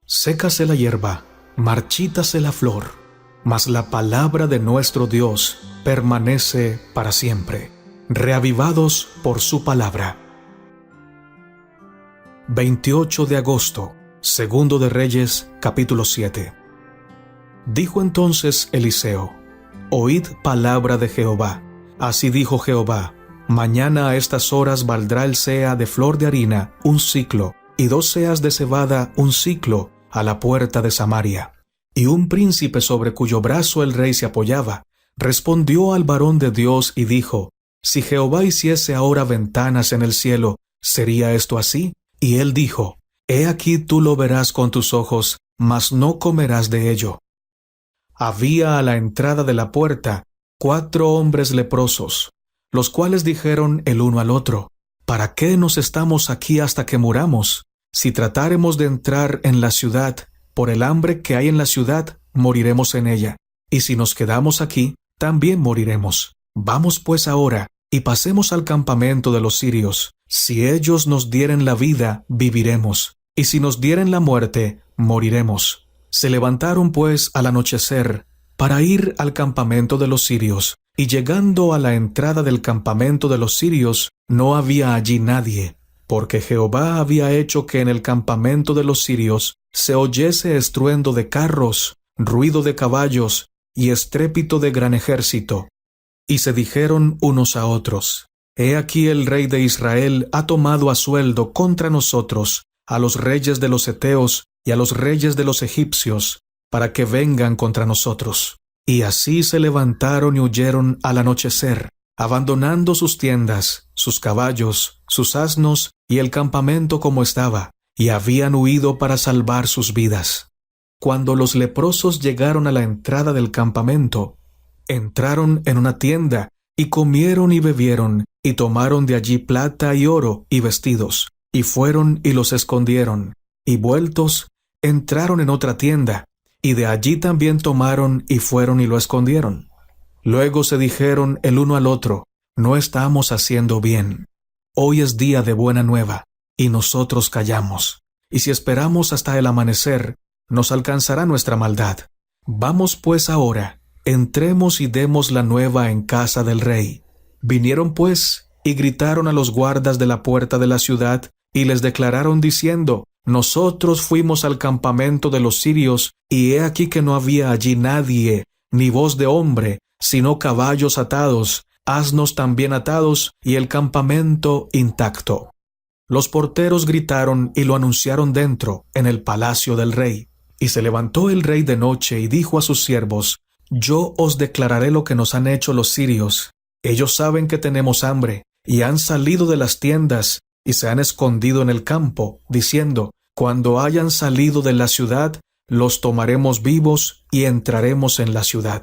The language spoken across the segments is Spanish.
Sécase la hierba, marchítase la flor, mas la palabra de nuestro Dios permanece para siempre. Reavivados por su palabra. 28 de agosto, Segundo de Reyes, capítulo 7. Dijo entonces Eliseo: Oíd palabra de Jehová. Así dijo Jehová: Mañana a estas horas valdrá el seah de flor de harina un siclo, y 2 seahs de cebada un siclo, a la puerta de Samaria. Y un príncipe sobre cuyo brazo el rey se apoyaba, respondió al varón de Dios y dijo: Si Jehová hiciese ahora ventanas en el cielo, ¿sería esto así? Y él dijo: He aquí tú lo verás con tus ojos, mas no comerás de ello. Había a la entrada de la puerta 4 hombres leprosos, los cuales dijeron el uno al otro: ¿Para qué nos estamos aquí hasta que muramos? Si tratáremos de entrar en la ciudad, por el hambre que hay en la ciudad, moriremos en ella, y si nos quedamos aquí, también moriremos. Vamos pues ahora, y pasemos al campamento de los sirios. Si ellos nos dieren la vida, viviremos, y si nos dieren la muerte, moriremos. Se levantaron pues al anochecer, para ir al campamento de los sirios, y llegando a la entrada del campamento de los sirios, no había allí nadie, porque Jehová había hecho que en el campamento de los sirios se oyese estruendo de carros, ruido de caballos y estrépito de gran ejército. Y se dijeron unos a otros: He aquí el rey de Israel ha tomado a sueldo contra nosotros a los reyes de los heteos y a los reyes de los egipcios, para que vengan contra nosotros. Y así se levantaron y huyeron al anochecer, abandonando sus tiendas, sus caballos, sus asnos y el campamento como estaba, y habían huido para salvar sus vidas. Cuando los leprosos llegaron a la entrada del campamento, entraron en una tienda, y comieron y bebieron, y tomaron de allí plata y oro y vestidos, y fueron y los escondieron, y vueltos, entraron en otra tienda, y de allí también tomaron y fueron y lo escondieron. Luego se dijeron el uno al otro: No estamos haciendo bien. Hoy es día de buena nueva, y nosotros callamos. Y si esperamos hasta el amanecer, nos alcanzará nuestra maldad. Vamos pues ahora, entremos y demos la nueva en casa del rey. Vinieron pues, y gritaron a los guardas de la puerta de la ciudad, y les declararon diciendo: Nosotros fuimos al campamento de los sirios, y he aquí que no había allí nadie, ni voz de hombre, sino caballos atados, asnos también atados, y el campamento intacto. Los porteros gritaron y lo anunciaron dentro, en el palacio del rey. Y se levantó el rey de noche y dijo a sus siervos: Yo os declararé lo que nos han hecho los sirios. Ellos saben que tenemos hambre, y han salido de las tiendas, y se han escondido en el campo, diciendo: Cuando hayan salido de la ciudad, los tomaremos vivos y entraremos en la ciudad.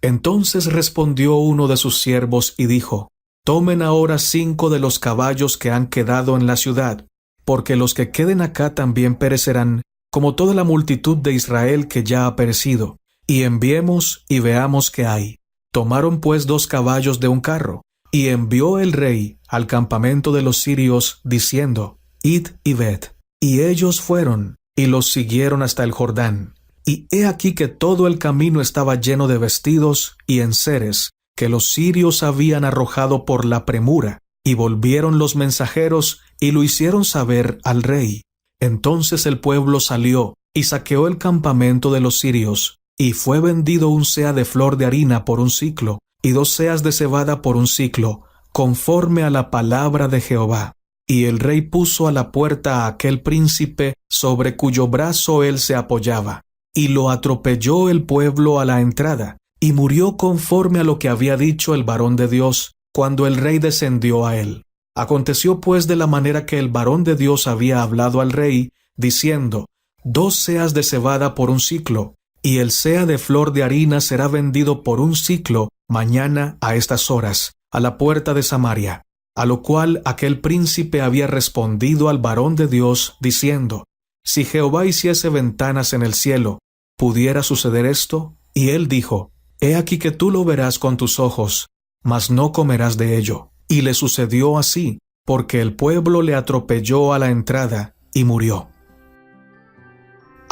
Entonces respondió uno de sus siervos y dijo: Tomen ahora 5 de los caballos que han quedado en la ciudad, porque los que queden acá también perecerán, como toda la multitud de Israel que ya ha perecido, y enviemos y veamos qué hay. Tomaron pues 2 caballos de un carro, y envió el rey al campamento de los sirios, diciendo: Id y ved. Y ellos fueron, y los siguieron hasta el Jordán. Y he aquí que todo el camino estaba lleno de vestidos y enseres, que los sirios habían arrojado por la premura, y volvieron los mensajeros, y lo hicieron saber al rey. Entonces el pueblo salió, y saqueó el campamento de los sirios, y fue vendido un seah de flor de harina por un siclo, y 2 seahs de cebada por un siclo, conforme a la palabra de Jehová. Y el rey puso a la puerta a aquel príncipe sobre cuyo brazo él se apoyaba, y lo atropelló el pueblo a la entrada, y murió conforme a lo que había dicho el varón de Dios, cuando el rey descendió a él. Aconteció pues de la manera que el varón de Dios había hablado al rey, diciendo: 2 seahs de cebada por un siclo, y el seah de flor de harina será vendido por un siclo mañana a estas horas, a la puerta de Samaria. A lo cual aquel príncipe había respondido al varón de Dios, diciendo: Si Jehová hiciese ventanas en el cielo, ¿pudiera suceder esto? Y él dijo: He aquí que tú lo verás con tus ojos, mas no comerás de ello. Y le sucedió así, porque el pueblo le atropelló a la entrada, y murió.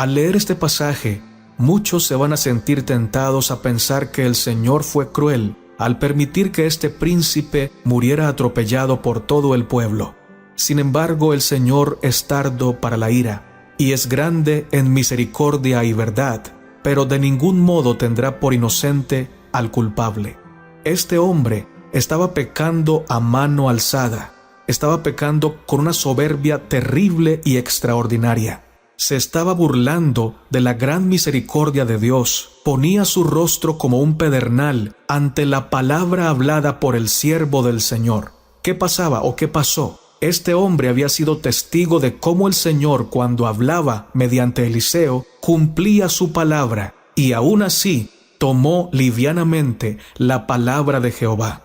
Al leer este pasaje, muchos se van a sentir tentados a pensar que el Señor fue cruel al permitir que este príncipe muriera atropellado por todo el pueblo. Sin embargo, el Señor es tardo para la ira, y es grande en misericordia y verdad, pero de ningún modo tendrá por inocente al culpable. Este hombre estaba pecando a mano alzada, estaba pecando con una soberbia terrible y extraordinaria. Se estaba burlando de la gran misericordia de Dios, ponía su rostro como un pedernal ante la palabra hablada por el siervo del Señor. ¿Qué pasaba o qué pasó? Este hombre había sido testigo de cómo el Señor, cuando hablaba mediante Eliseo, cumplía su palabra, y aún así tomó livianamente la palabra de Jehová.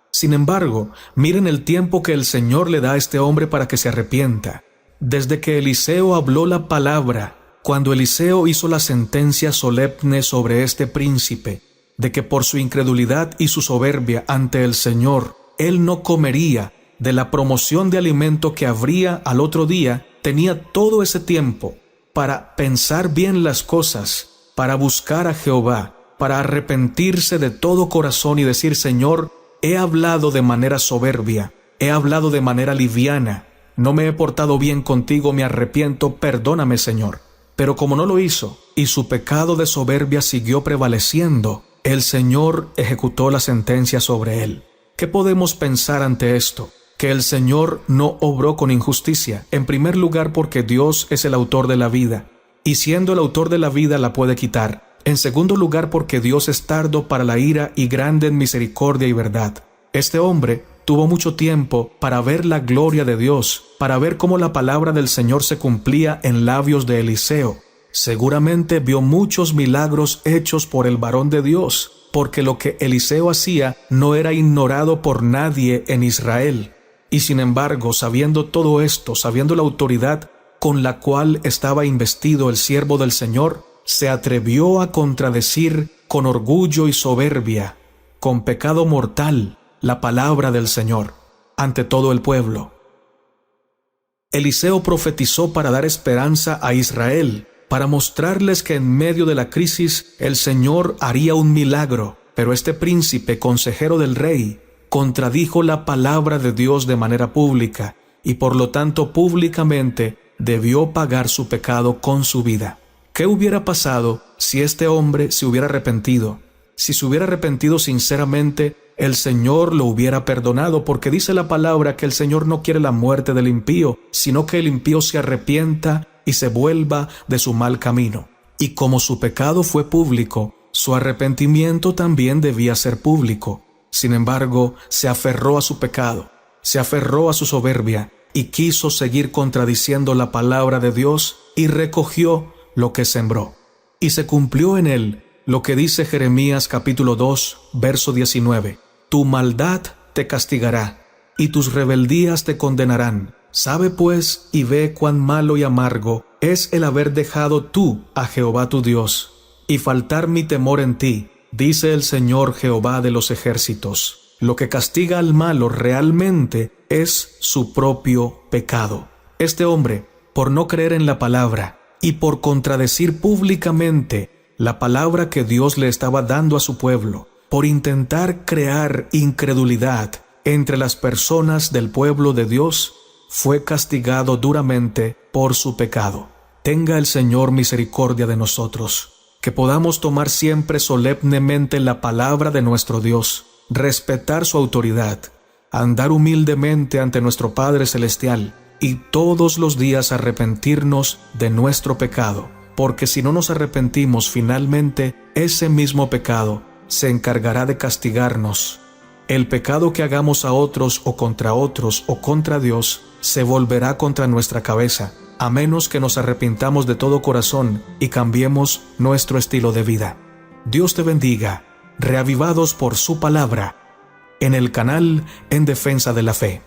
Sin embargo, miren el tiempo que el Señor le da a este hombre para que se arrepienta. Desde que Eliseo habló la palabra, cuando Eliseo hizo la sentencia solemne sobre este príncipe, de que por su incredulidad y su soberbia ante el Señor, él no comería de la promoción de alimento que habría al otro día, tenía todo ese tiempo para pensar bien las cosas, para buscar a Jehová, para arrepentirse de todo corazón y decir: Señor, he hablado de manera soberbia, he hablado de manera liviana, no me he portado bien contigo, me arrepiento, perdóname, Señor. Pero como no lo hizo, y su pecado de soberbia siguió prevaleciendo, el Señor ejecutó la sentencia sobre él. ¿Qué podemos pensar ante esto? Que el Señor no obró con injusticia, en primer lugar porque Dios es el autor de la vida, y siendo el autor de la vida la puede quitar. En segundo lugar porque Dios es tardo para la ira y grande en misericordia y verdad. Este hombre tuvo mucho tiempo para ver la gloria de Dios, para ver cómo la palabra del Señor se cumplía en labios de Eliseo. Seguramente vio muchos milagros hechos por el varón de Dios, porque lo que Eliseo hacía no era ignorado por nadie en Israel. Y sin embargo, sabiendo todo esto, sabiendo la autoridad con la cual estaba investido el siervo del Señor, se atrevió a contradecir con orgullo y soberbia, con pecado mortal, la palabra del Señor ante todo el pueblo. Eliseo profetizó para dar esperanza a Israel, para mostrarles que en medio de la crisis el Señor haría un milagro, pero este príncipe, consejero del rey, contradijo la palabra de Dios de manera pública y por lo tanto públicamente debió pagar su pecado con su vida. ¿Qué hubiera pasado si este hombre se hubiera arrepentido? Si se hubiera arrepentido sinceramente, el Señor lo hubiera perdonado, porque dice la palabra que el Señor no quiere la muerte del impío, sino que el impío se arrepienta y se vuelva de su mal camino. Y como su pecado fue público, su arrepentimiento también debía ser público. Sin embargo, se aferró a su pecado, se aferró a su soberbia y quiso seguir contradiciendo la palabra de Dios y recogió lo que sembró. Y se cumplió en él lo que dice Jeremías capítulo 2, verso 19. Tu maldad te castigará, y tus rebeldías te condenarán. Sabe pues y ve cuán malo y amargo es el haber dejado tú a Jehová tu Dios, y faltar mi temor en ti, dice el Señor Jehová de los ejércitos. Lo que castiga al malo realmente es su propio pecado. Este hombre, por no creer en la palabra y por contradecir públicamente la palabra que Dios le estaba dando a su pueblo, por intentar crear incredulidad entre las personas del pueblo de Dios, fue castigado duramente por su pecado. Tenga el Señor misericordia de nosotros, que podamos tomar siempre solemnemente la palabra de nuestro Dios, respetar su autoridad, andar humildemente ante nuestro Padre Celestial y todos los días arrepentirnos de nuestro pecado, porque si no nos arrepentimos finalmente, ese mismo pecado se encargará de castigarnos. El pecado que hagamos a otros o contra Dios se volverá contra nuestra cabeza, a menos que nos arrepintamos de todo corazón y cambiemos nuestro estilo de vida. Dios te bendiga, reavivados por su palabra, en el canal En Defensa de la Fe.